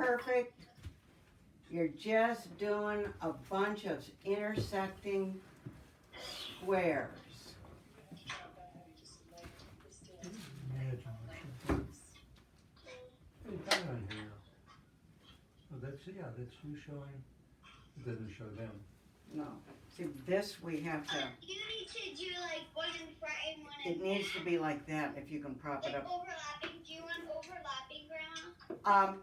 perfect. You're just doing a bunch of intersecting squares. Hey, got on here. Oh, that's, yeah, that's you showing. It doesn't show them. No. See, this we have to. You need to do like one in front and one in It needs to be like that if you can prop it like up. overlapping. Do you want overlapping, Grandma?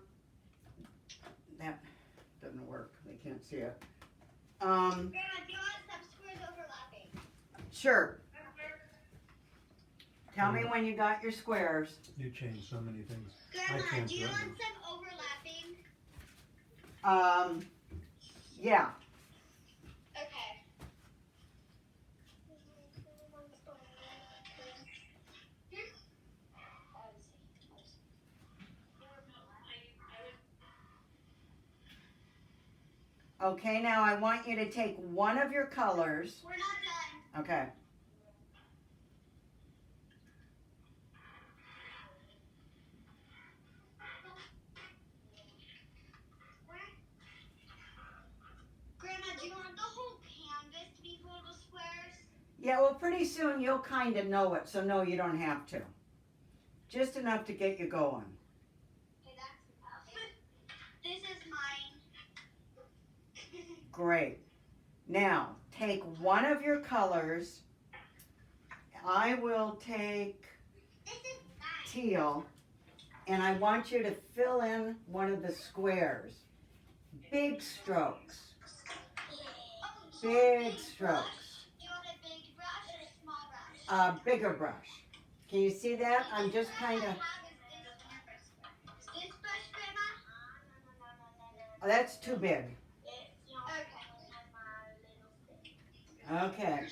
That doesn't work. They can't see it. Grandma, do you want some squares overlapping? Sure. Tell me when you got your squares. You changed so many things. Grandma, do you want some overlapping? Yeah. Okay. Okay, now I want you to take one of your colors. We're not done. Okay. Grandma, do you want the whole canvas to be full of squares? Yeah, well, pretty soon you'll kind of know it, so no, you don't have to. Just enough to get you going. Okay, that's enough. This is mine. Great. Now, take one of your colors. I will take This is mine. teal, and I want you to fill in one of the squares. Big strokes. Big strokes. Do you want a big brush or a small brush? Bigger brush. Can you see that? I'm just kind of. This brush, Grandma? Oh, that's too big. Okay. Okay.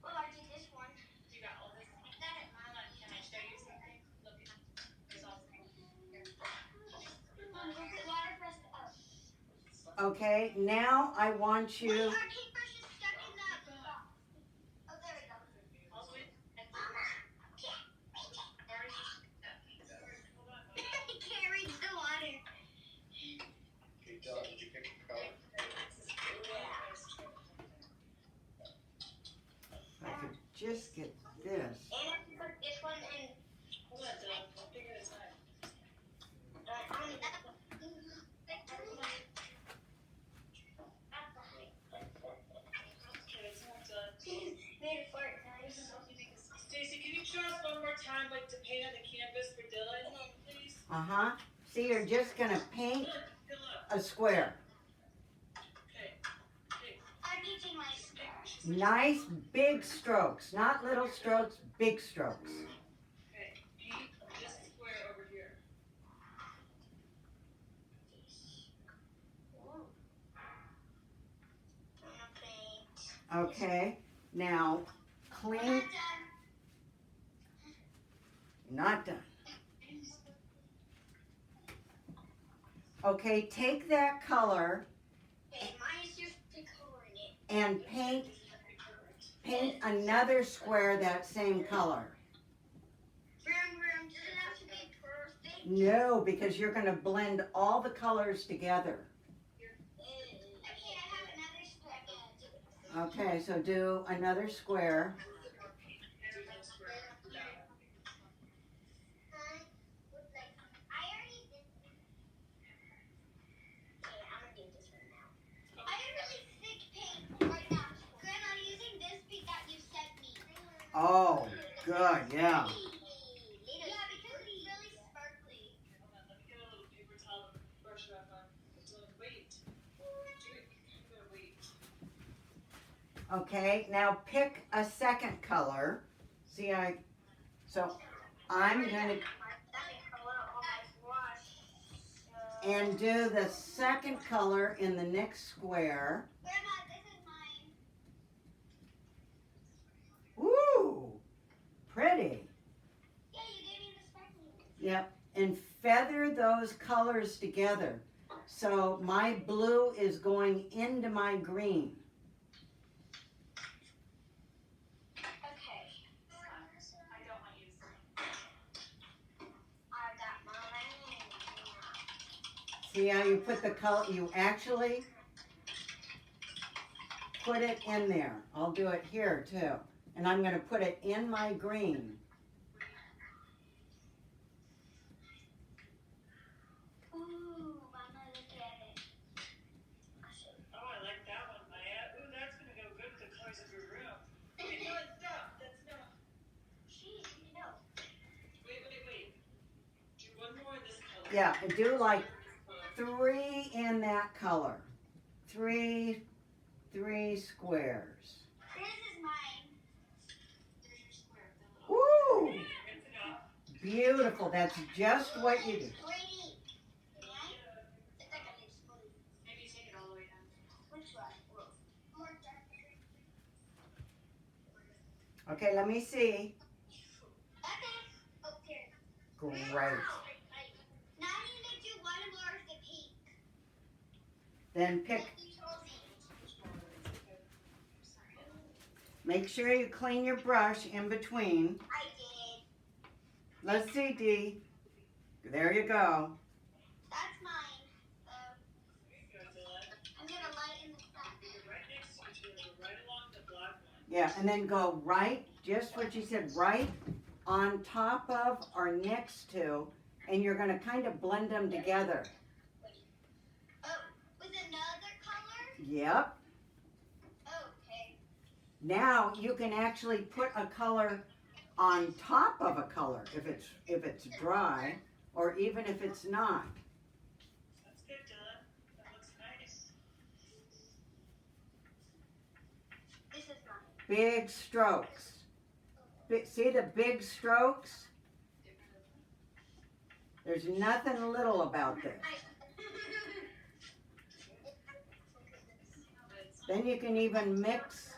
Well, I did this one. Okay, now I want you. Wait, our paintbrush is stuck in the box. Oh, there we go. Carried the water. Hey, Dad, did you pick the color? If I could just get this. And I can put this one in. Stacey, can you show us one more time, like to paint on the canvas for Dylan, please? Uh-huh. See, you're just gonna paint a square. I'm using my square. Nice big strokes, not little strokes, big strokes. Okay, paint this square over here. Okay, now We're clean. not done. Not done. Okay, take that color Okay, mine is just the color in it. and paint another square that same color. Does it have to be perfect? No, because you're gonna blend all the colors together. Okay, I have another square. Okay, so do another square. I already did this. Okay, I'm gonna do this one now. I have really thick paint right now. Grandma, I'm using this paint that you sent me. Oh, good, yeah. Yeah, because it's really sparkly. Hold on, let me get a little paper towel and brush it off on. Wait. Wait. Okay, now pick a second color. See, so I'm gonna, and do the second color in the next square. Grandma, this is mine. Woo, pretty. Yeah, you gave me the sparkly one. Yep, and feather those colors together. So my blue is going into my green. Okay. I don't want you See how you put the color, you actually put it in there. I'll do it here too. And I'm gonna put it in my green. Ooh, Mama, look at it. Oh, I like that one, Maya. Ooh, that's gonna go good with the colors of your room. Okay, no, stop. That's not. Jeez, no. Wait. Do one more in this color. Yeah, and do like 3 in that color. Three squares. This is mine. There's your square. The little. Woo! Rinse it off. Beautiful. That's just what you do. Pretty. Right? It's like a smooth. Maybe take it all the way down. Which one? More dark. Okay, let me see. Okay. Oh, here. Great. Now I need to do one more of the pink. Then pick, Like you told me. make sure you clean your brush in between. I did. Let's see, Dee. There you go. That's mine. So There you go, Dylan. I'm gonna lighten the stuff. You're right next to each other. Go right along the black one. Yeah, and then go right, just what you said, right on top of or next to, and you're gonna kind of blend them together. Oh, with another color? Yep. Okay. Now you can actually put a color on top of a color if it's dry, or even if it's not. That's good, Dylan. That looks nice. This is mine. Big strokes. See the big strokes? There's nothing little about this. Then you can even mix.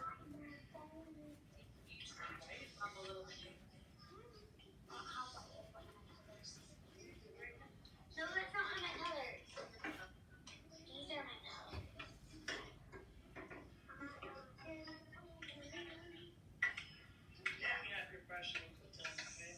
No, that's not my colors. These are my colors. Yeah, you have your brush and put Dylan, okay?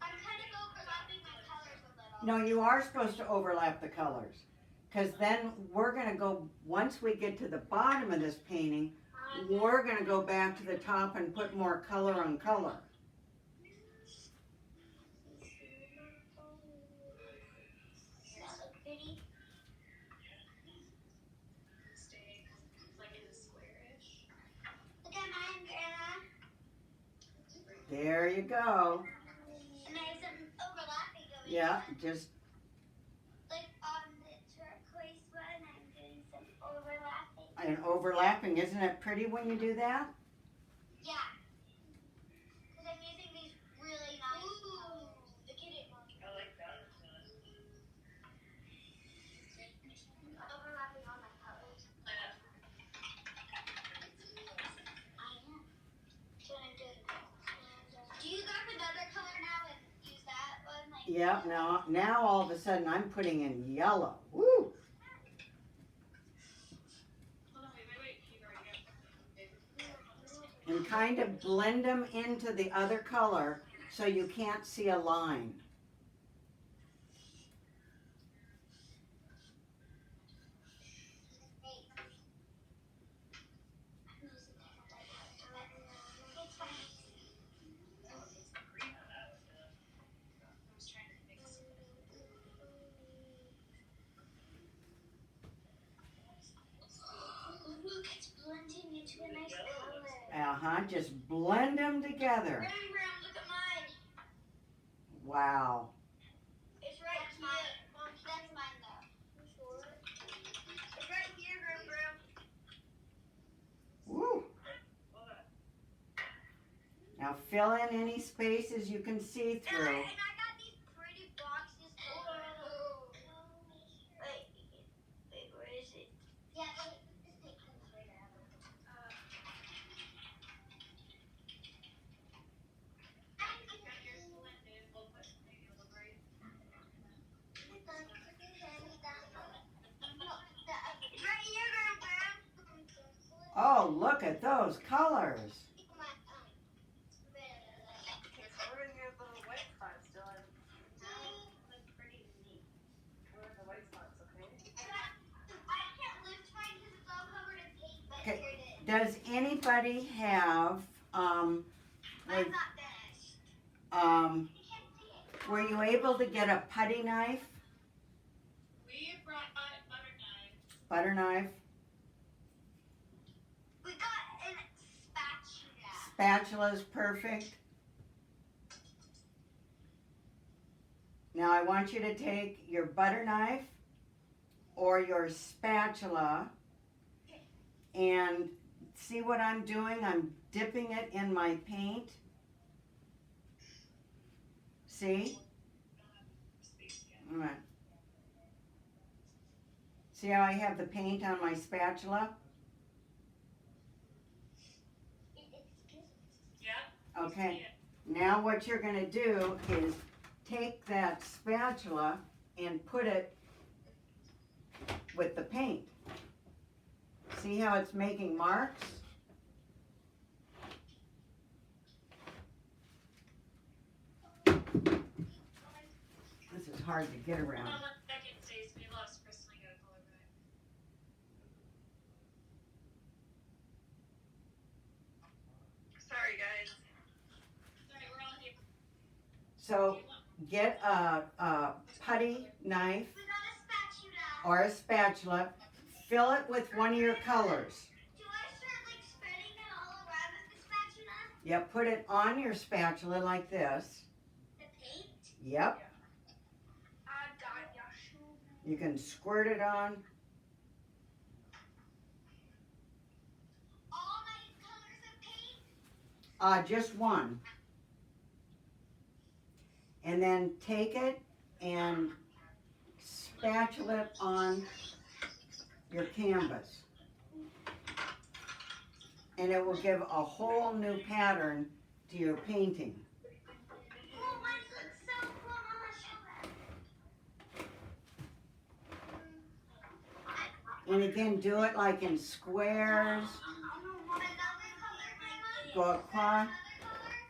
I'm kind of overlapping my colors a little. No, you are supposed to overlap the colors. Because then we're going to go, once we get to the bottom of this painting, we're going to go back to the top and put more color on color. Does that look pretty? Stay like in a square-ish. Look at mine, Grandma. There you go. And there's some overlapping going Yeah, on. just, Like on the turquoise one, I'm doing some overlapping. and overlapping. Isn't it pretty when you do that? Yeah. Because I'm using these really nice colors. Look at it. I like that, Dylan. Overlapping all my colors. I am. That's what I'm doing. Do you grab another color now and use that one? Like, Yeah, now all of a sudden I'm putting in yellow. Woo! Hold on, wait. Keep right here. And kind of blend them into the other color so you can't see a line. it's fine. Green on that one, Dylan. I was trying to mix it. Look, it's blending into a nice color. Uh-huh, just blend them together. Brown, look at mine. Wow. It's right here. Mom, that's mine though. Sure. It's right here, Brown. Woo! Hold on. Now fill in any spaces you can see And through. I got these pretty boxes. Wait, where is it? Yeah, this thing comes right out. Got yours blended. We'll put maybe a little right. It's right here, Grandpa. Oh, look at those colors. It's over in your little wet spots, Dylan. Does anybody have, Mine's were, not finished. um, You can't see it. were you able to get a putty knife, We brought butter knives. butter knife, We got a spatula. spatula's perfect? Now I want you to take your butter knife or your spatula and see what I'm doing? I'm dipping it in my paint. See? All right. See how I have the paint on my spatula? Yep. Okay. Now what you're gonna do is take that spatula and put it with the paint. See how it's making marks? This is hard to get Hold around. on 1 second, Stacey. We lost Crystal. I gotta call her back. Sorry, guys. Sorry, we're all here. So get a putty knife We got a spatula. or a spatula, fill it with one of your colors. Do I start like spreading it all around with the spatula? Yep, put it on your spatula like this. The paint? Yep, I got ya. you can squirt it on. All 9 colors of paint? Just one. And then take it and spatula it on your canvas. And it will give a whole new pattern to your painting. Oh, mine looks so cool. I want to show it. And again, do it like in squares. Another color, Go across.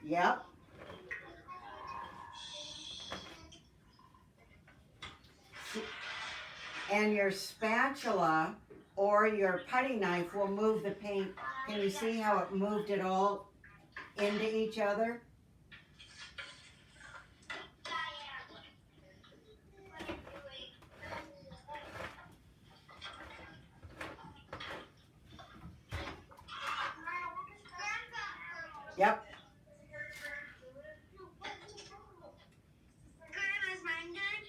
Yep. And your spatula or your putty knife will move the paint. Can you see how it moved it all into each other? Yep. Grandma's mine done?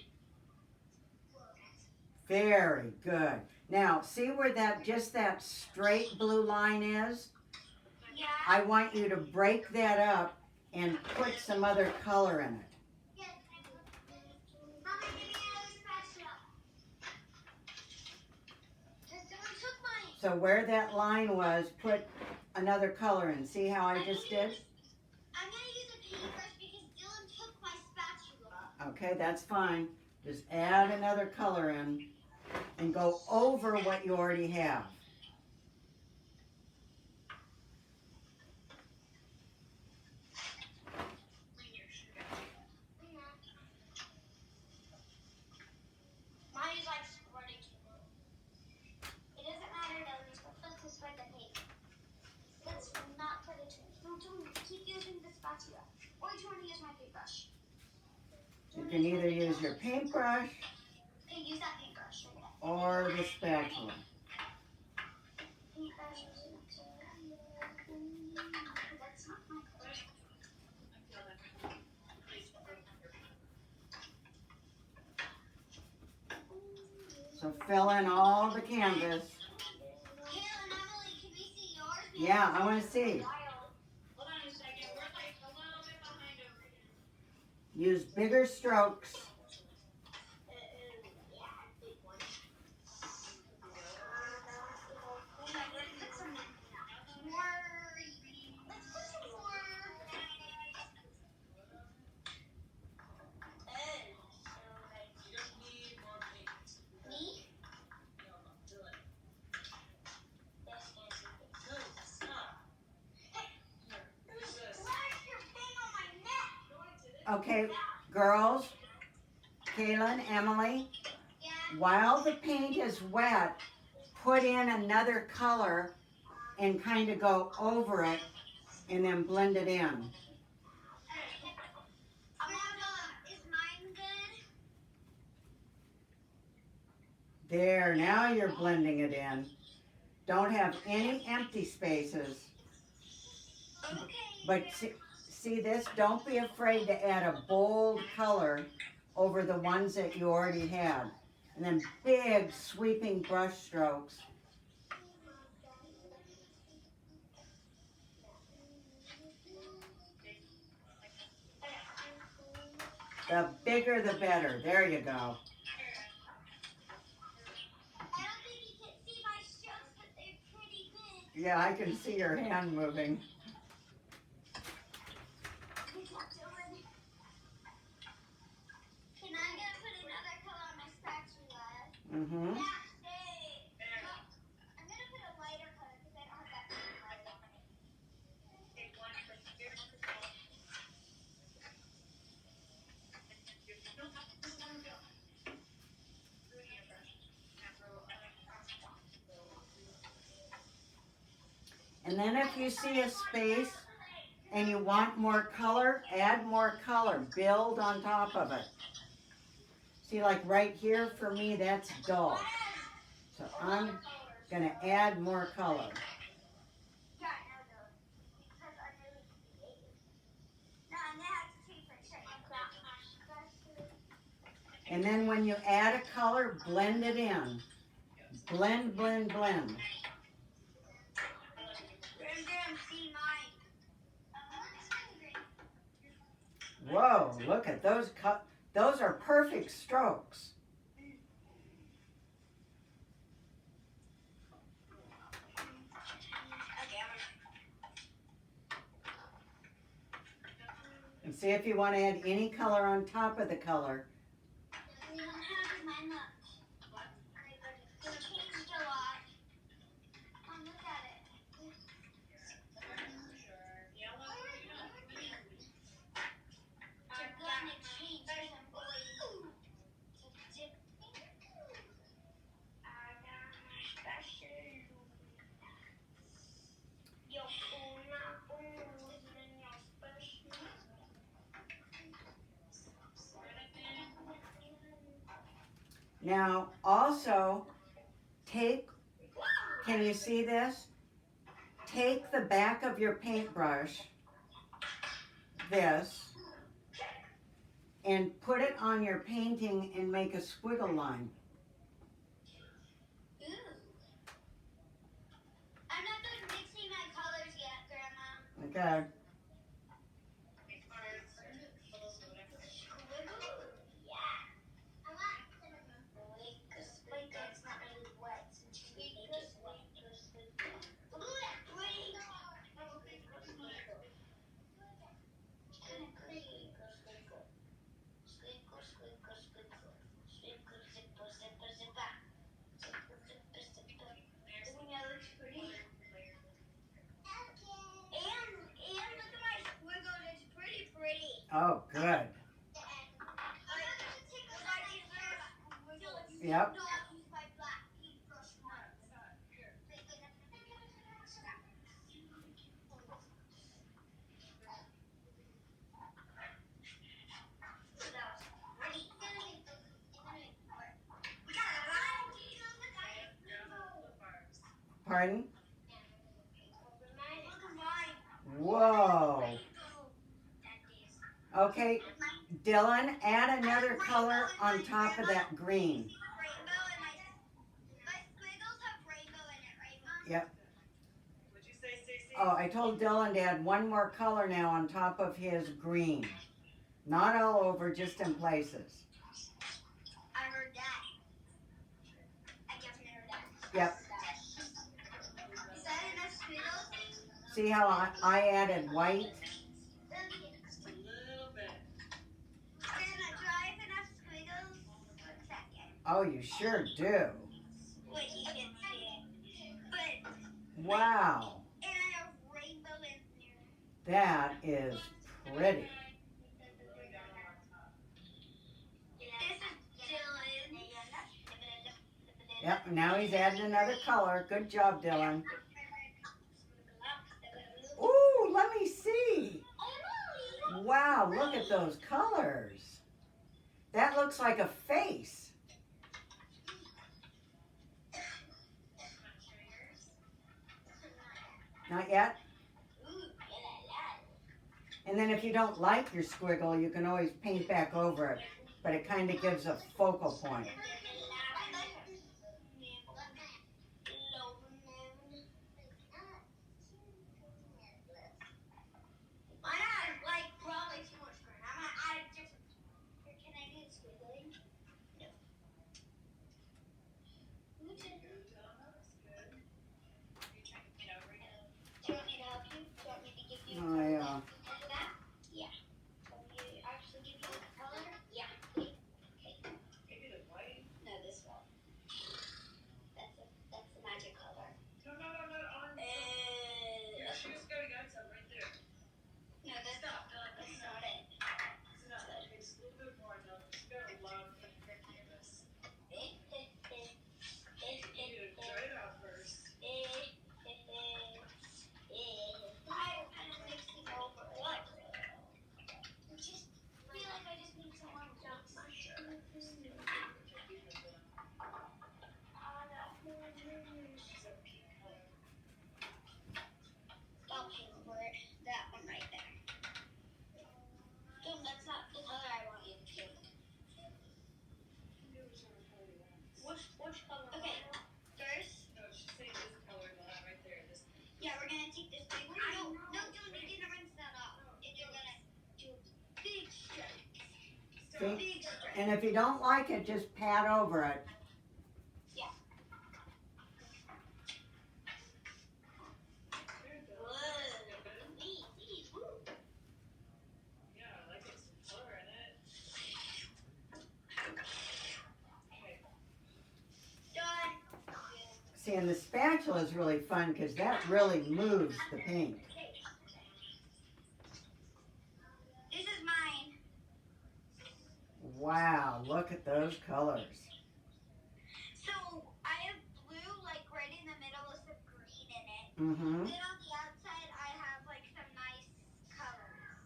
Very good. Now, see where that straight blue line is? Yeah. I want you to break that up and put some other color in it. Yes. Mommy, give me another spatula. Someone took mine. So where that line was, put another color in. See how I just did? I'm gonna use a paintbrush because Dylan took my spatula. Okay, that's fine. Just add another color in and go over what you already have. Mine is like spreading too low. It doesn't matter though, we're supposed to spread the paint. Let's not put it too much. No, don't keep using the spatula. Or do you want to use my paintbrush? You can either use your paintbrush Okay, use that paintbrush. or the spatula. Paintbrush is next to it. That's not my color. So fill in all the canvas. Kayla and Emily, can we see yours? Because Yeah, I want to see. it's wild. Hold on a second. We're like a little bit behind over here. Use bigger strokes. Okay, girls, Kayla and Emily, while the paint is wet, put in another color and kind of go over it and then blend it in. Grandma, is mine good? There, now you're blending it in. Don't have any empty spaces. Okay. But see this? Don't be afraid to add a bold color over the ones that you already had. And then big sweeping brush strokes. The bigger the better. There you go. I don't think you can see my strokes, but they're pretty big. Yeah, I can see your hand moving. Can I get put another color on my spatula? Mm-hmm. Yeah, hey. Look, I'm gonna put a lighter color because I don't have that many light on it. Take one from here. And then if you see a space and you want more color, add more color. Build on top of it. See, like right here for me, that's dull. So I'm gonna add more color. Yeah, I know those. Because I'm really creative. No, I'm gonna have to change my shirt like that. And then when you add a color, blend it in. Blend, blend, blend. Graham, see mine. Whoa, look at those those are perfect strokes. And see if you want to add any color on top of the color. How does mine look? It changed a lot. Look at it. They're gonna change because I'm going to dip. I got my special. Yo, una, special. Now also take, can you see this? Take the back of your paintbrush, this, and put it on your painting and make a squiggle line. Ooh. I'm not done mixing my colors yet, Grandma. Okay. Yeah. I want cinnamon. Wait, that's not really wet. Oh, good. Yep. Pardon? Whoa. Okay, Dylan, add another color on top of that green. My squiggles have rainbow in it, right, Mom? Yep. What'd you say, Stacey? Oh, I told Dylan to add one more color now on top of his green. Not all over, just in places. I heard that. I definitely heard that. Yep. Is that enough squiggles? See how I added white? Just a little bit. Grandma, do I have enough squiggles? 1 second. Oh, you sure do. Wait, you can see it. But, Wow. and I have rainbow in there. That is pretty. This is Dylan. Yep, now he's added another color. Good job, Dylan. Ooh, let me see. Emily! Wow, look at those colors. That looks like a face. Not yet? And then if you don't like your squiggle, you can always paint back over it. But it kind of gives a focal point. I had like probably too much green. I'm gonna add a different. Can I do squiggling? No. Who did it? Do you want me to help you? Do you want me to give you Oh, yeah. like that? Yeah. Do you want me to actually give you a color? Yeah. Okay. Maybe the white. No, this one. That's the magic color. No, on. Your shoes gotta go some right there. No, that's not it. It's not. It's a little bit more, though. It's got a lot of canvas. You need to dry it out first. I'm mixing over. What? I just feel like I just need some more jumps. Stop paying for it. That one right there. No, that's not the color I want you to pick. Which color? Okay, first. No, she's saying this color, the one right there. This. Yeah, we're gonna take this big one. No, Dylan, you're gonna rinse that off. And you're gonna do big strokes. See? Big strokes. And if you don't like it, just pat over it. Yeah, I like it. Some color in it. Done. See, and the spatula is really fun because that really moves the paint. This is mine. Wow, look at those colors. So I have blue, like right in the middle with some green in it. Mm-hmm. Then on the outside, I have like some nice colors.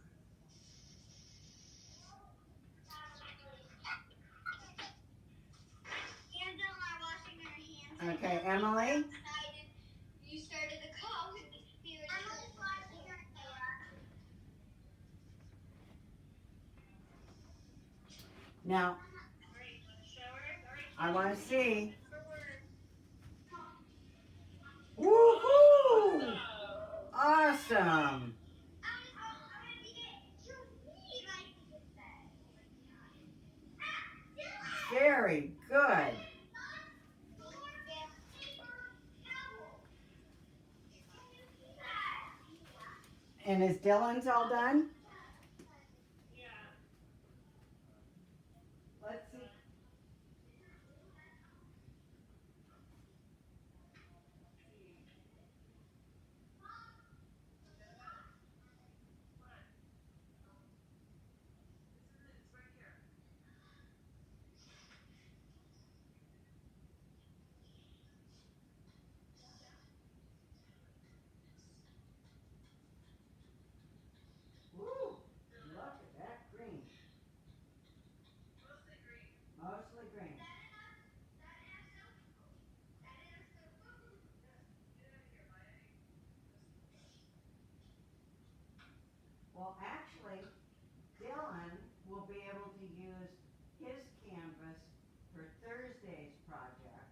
Angela and I are washing our hands. Okay, Emily? You started the call with me. Emily's washing her hair. Now, I want to see. Woohoo! Awesome! Very good. And is Dylan's all done? Yeah. Let's see. Woo! Look at that green. Mostly green. Well, actually, Dylan will be able to use his canvas for Thursday's project.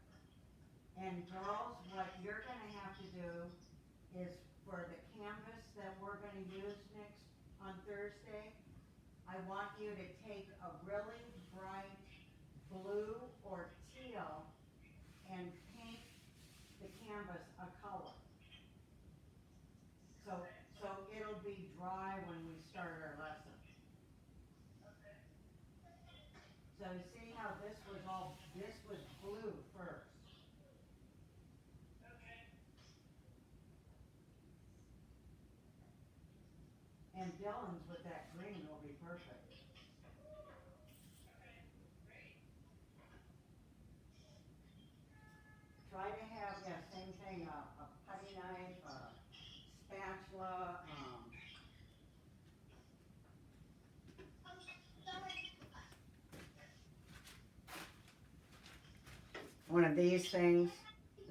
And girls, what you're gonna have to do is for the canvas that we're gonna use next on Thursday, I want you to take a really bright blue or teal and paint the canvas a color. So it'll be dry when we start our lesson. So see how this was blue first. Okay. And Dylan's with that green will be perfect. Try to have, yeah, same thing, a putty knife, a spatula, one of these things.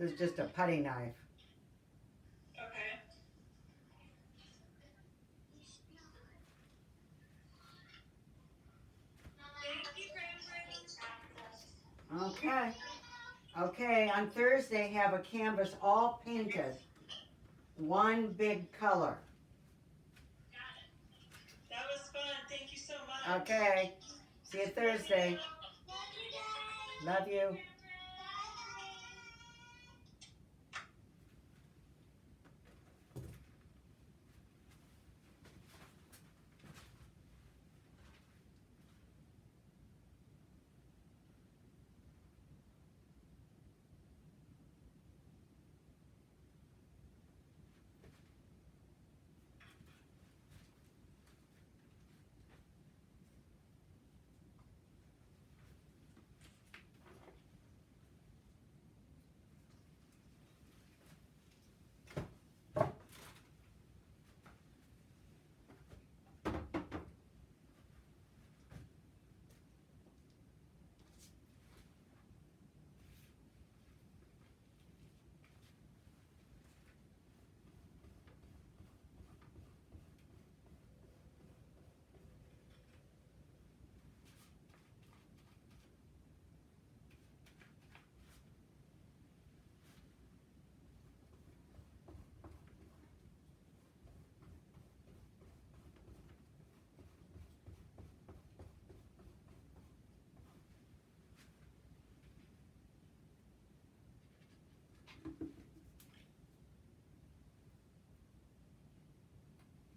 This is just a putty knife. Okay. Thank you, Grandma. Okay. Okay, on Thursday, have a canvas all painted. One big color. That was fun. Thank you so much. Okay. See you Thursday. Love you.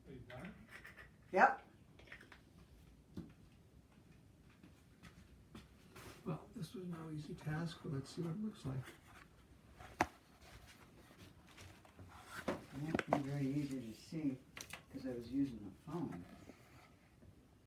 Are you done? Yep. Well, this was no easy task, but let's see what it looks like. It won't be very easy to see because I was using